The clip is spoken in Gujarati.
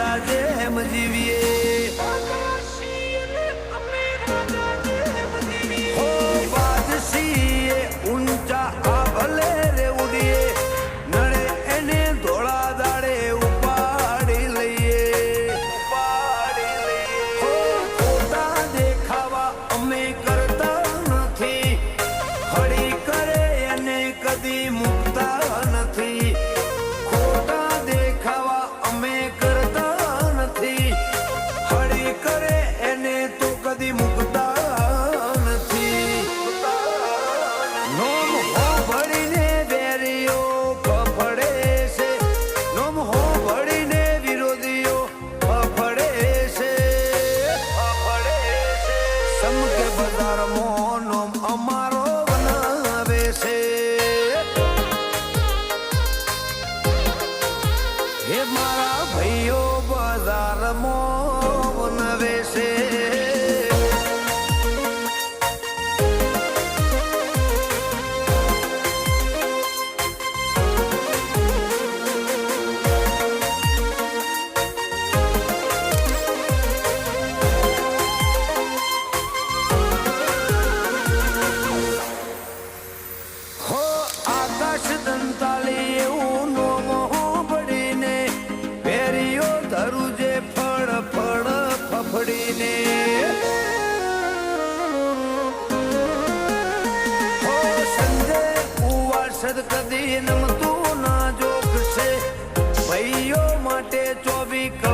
રાજા જેમ જીવીએ હો બાદશીએ ઊંચા આ ભલે રે ઉડીએ નડે એને ધોળા દાડે ઉપાડી લઈએ હો ખોટા દેખાવા અમે કરતા નથી હળી કરે એને કદી મુકતા નથી ખોટા દેખાવા અમે કરતા નથી હળી કરે એને તો કદી મુકતા નથી નોમ હો ભળીને બેરીઓ ફફડે છે નોમ હો ભળીને વિરોધીઓ ફફડે છે સમકે બજારમાં નોમ અમારો બનાવે છે હે મારા ભાઈઓ બજારમાં બનાવે છે હો આકાશ દંતાલી એવું નોમ હોબડીને પેરીઓ ધરું જે ફળ ફળ ફફડીને હો સંજય ઉવાસદ કદી નમતું ના જોગશે ભાઈઓ માટે 24